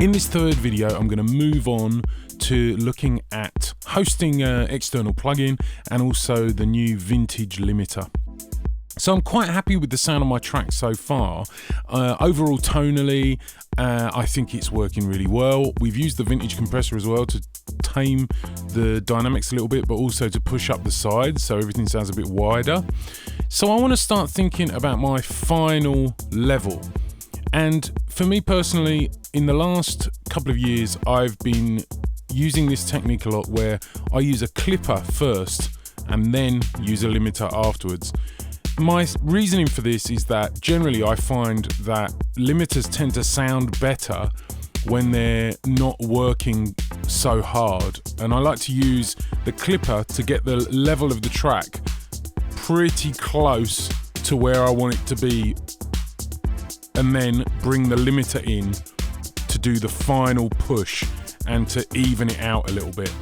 In this third video, I'm going to move on to looking at hosting an external plugin and also the new vintage limiter. So I'm quite happy with the sound of my track so far. Overall tonally, I think it's working really well. We've used the vintage compressor as well to tame the dynamics a little bit, but also to push up the sides so everything sounds a bit wider. So I want to start thinking about my final level. And for me personally, in the last couple of years, I've been using this technique a lot where I use a clipper first and then use a limiter afterwards. My reasoning for this is that generally I find that limiters tend to sound better when they're not working so hard, and I like to use the clipper to get the level of the track pretty close to where I want it to be, and then bring the limiter in to do the final push and to even it out a little bit.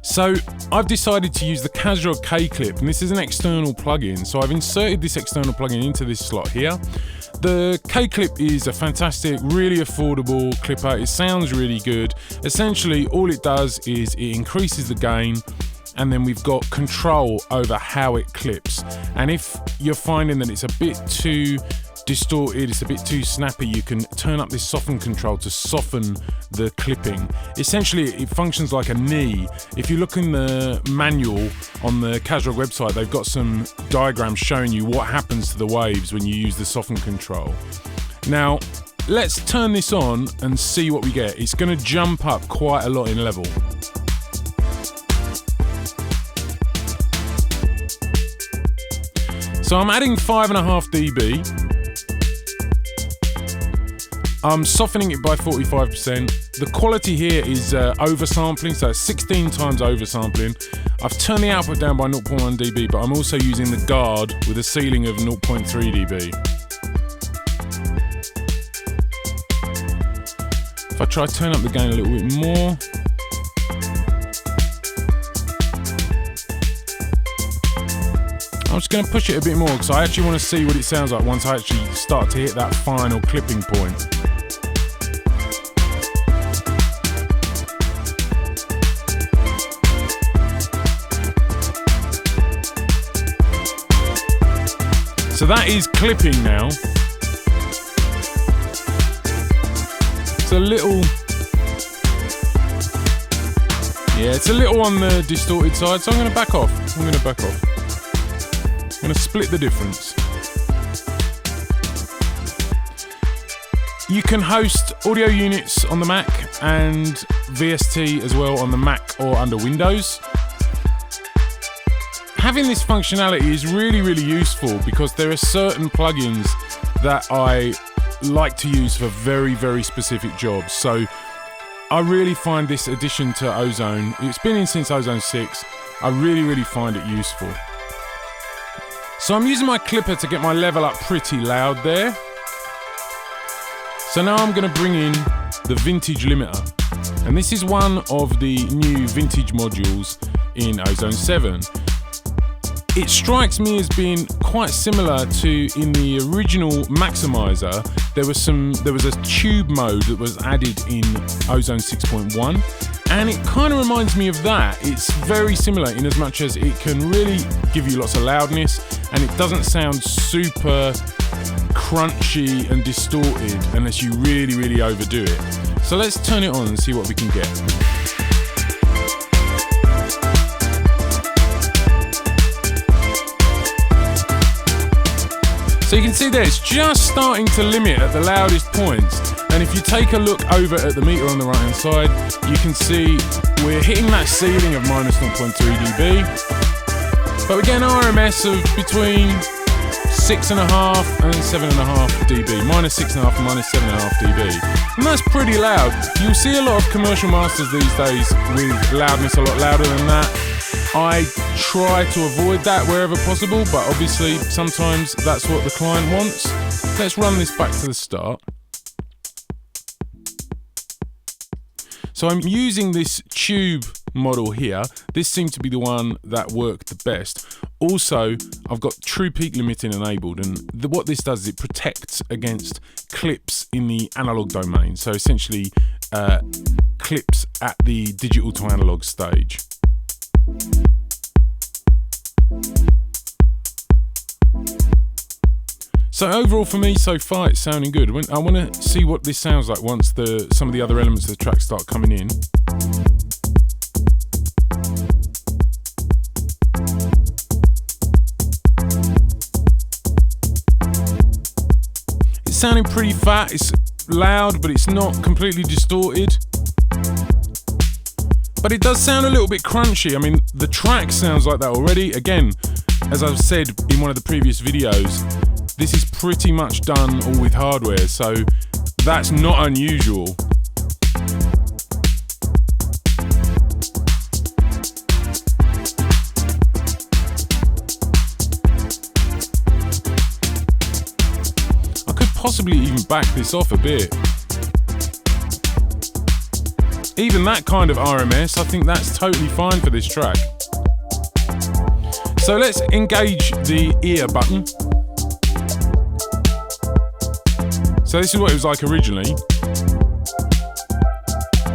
So I've decided to use the Casual K-Clip, and this is an external plugin. So I've inserted this external plugin into this slot here. The K-Clip is a fantastic, really affordable clipper. It sounds really good. Essentially, all it does is it increases the gain, and then we've got control over how it clips. And if you're finding that it's a bit too distorted, it's a bit too snappy, you can turn up this soften control to soften the clipping. Essentially, it functions like a knee. If you look in the manual on the Casual website, they've got some diagrams showing you what happens to the waves when you use the soften control. Now, let's turn this on and see what we get. It's going to jump up quite a lot in level. So I'm adding 5.5 dB. I'm softening it by 45%. The quality here is oversampling, so it's 16 times oversampling. I've turned the output down by 0.1 dB, but I'm also using the guard with a ceiling of 0.3 dB. If I try to turn up the gain a little bit more. I'm just going to push it a bit more because I actually want to see what it sounds like once I actually start to hit that final clipping point. So that is clipping now. It's a little, yeah, it's a little on the distorted side, so I'm going to back off. I'm going to split the difference. You can host audio units on the Mac and VST as well on the Mac or under Windows. Having this functionality is really, really useful because there are certain plugins that I like to use for very, very specific jobs. So I really find this addition to Ozone, it's been in since Ozone 6, I really, really find it useful. So I'm using my clipper to get my level up pretty loud there. So now I'm going to bring in the vintage limiter. And this is one of the new vintage modules in Ozone 7. It strikes me as being quite similar to in the original maximizer. There was a tube mode that was added in Ozone 6.1, and it kind of reminds me of that. It's very similar in as much as it can really give you lots of loudness, and it doesn't sound super crunchy and distorted unless you really, really overdo it. So let's turn it on and see what we can get. So you can see there, it's just starting to limit at the loudest points. And if you take a look over at the meter on the right hand side, you can see we're hitting that ceiling of minus 0.3 dB. But we get an RMS of between 6.5 and 7.5 dB, minus 6.5 and minus 7.5 dB. And that's pretty loud. You'll see a lot of commercial masters these days with loudness a lot louder than that. I try to avoid that wherever possible, but obviously sometimes that's what the client wants. Let's run this back to the start. So I'm using this tube model here. This seemed to be the one that worked the best. Also, I've got true peak limiting enabled, and what this does is it protects against clips in the analog domain. So essentially, clips at the digital to analog stage. So overall for me so far it's sounding good. I want to see what this sounds like once some of the other elements of the track start coming in. It's sounding pretty fat, it's loud, but it's not completely distorted. But it does sound a little bit crunchy. I mean, the track sounds like that already. Again, as I've said in one of the previous videos, this is pretty much done all with hardware, so that's not unusual. I could possibly even back this off a bit. Even that kind of RMS, I think that's totally fine for this track. So let's engage the ear button. So this is what it was like originally.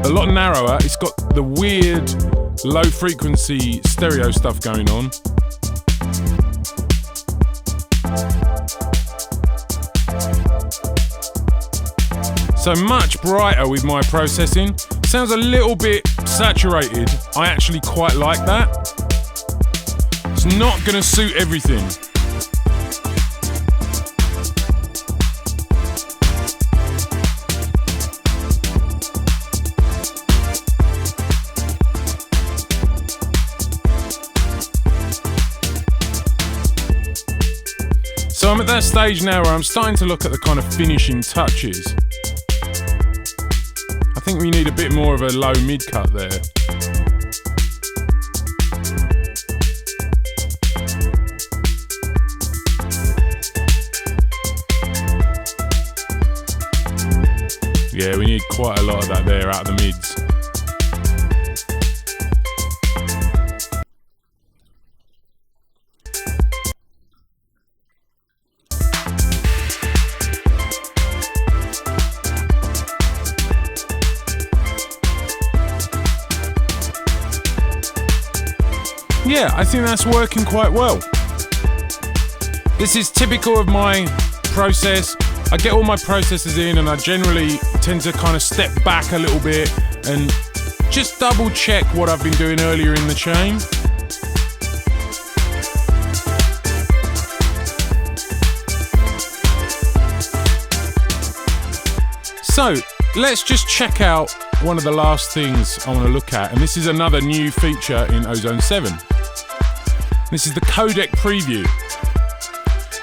A lot narrower, it's got the weird low frequency stereo stuff going on. So much brighter with my processing. Sounds a little bit saturated. I actually quite like that. It's not gonna suit everything. So I'm at that stage now where I'm starting to look at the kind of finishing touches. I think we need a bit more of a low mid cut there. Yeah, we need quite a lot of that there out of the mids. Yeah, I think that's working quite well. This is typical of my process. I get all my processes in and I generally tend to kind of step back a little bit and just double check what I've been doing earlier in the chain. So let's just check out one of the last things I want to look at, and this is another new feature in Ozone 7. This is the Codec Preview.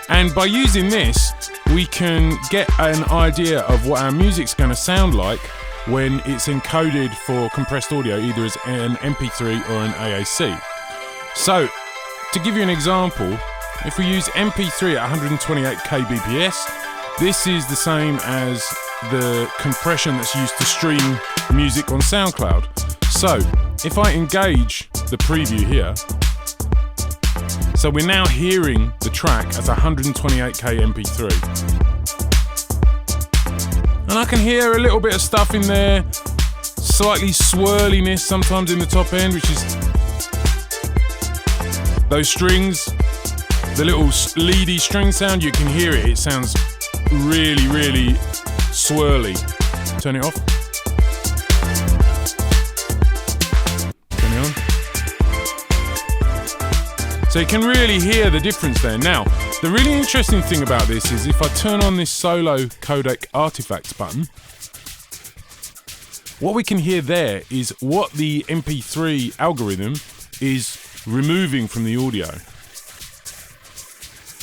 And by using this, we can get an idea of what our music's going to sound like when it's encoded for compressed audio, either as an MP3 or an AAC. So, to give you an example, if we use MP3 at 128 kbps, this is the same as the compression that's used to stream music on SoundCloud. So, if I engage the preview here, so we're now hearing the track as 128k MP3. And I can hear a little bit of stuff in there, slightly swirliness sometimes in the top end, which is those strings, the little leady string sound, you can hear it, it sounds really, really swirly. Turn it off. Turn it on. So you can really hear the difference there. Now, the really interesting thing about this is if I turn on this solo codec artifacts button, what we can hear there is what the MP3 algorithm is removing from the audio.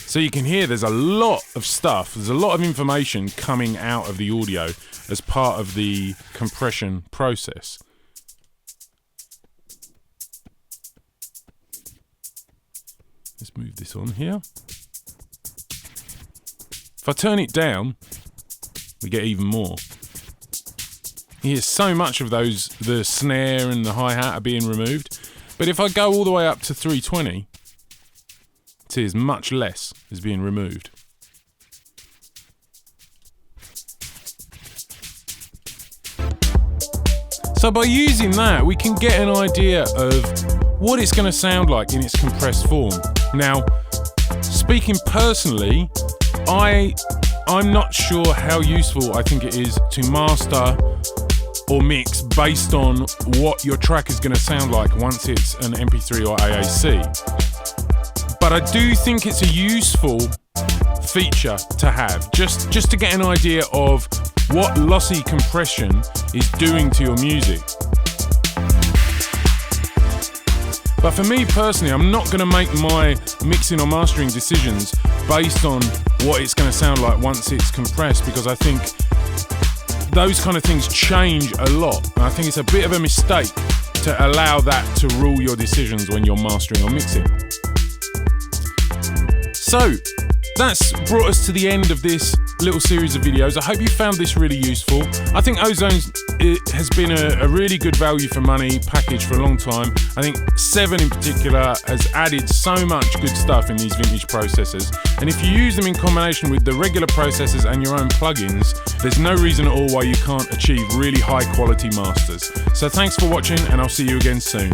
So you can hear there's a lot of stuff, there's a lot of information coming out of the audio as part of the compression process. Let's move this on here. If I turn it down, we get even more. You hear so much of those, the snare and the hi-hat are being removed. But if I go all the way up to 320, See, there's much less is being removed. So by using that, we can get an idea of what it's going to sound like in its compressed form. Now, speaking personally, I'm not sure how useful I think it is to master or mix based on what your track is going to sound like once it's an MP3 or AAC. But I do think it's a useful feature to have, just to get an idea of what lossy compression is doing to your music. But for me personally, I'm not going to make my mixing or mastering decisions based on what it's going to sound like once it's compressed, because I think those kind of things change a lot. And I think it's a bit of a mistake to allow that to rule your decisions when you're mastering or mixing. So that's brought us to the end of this little series of videos. I hope you found this really useful. I think Ozone has been a really good value for money package for a long time. I think 7 in particular has added so much good stuff in these vintage processors. And if you use them in combination with the regular processors and your own plugins, there's no reason at all why you can't achieve really high quality masters. So thanks for watching, and I'll see you again soon.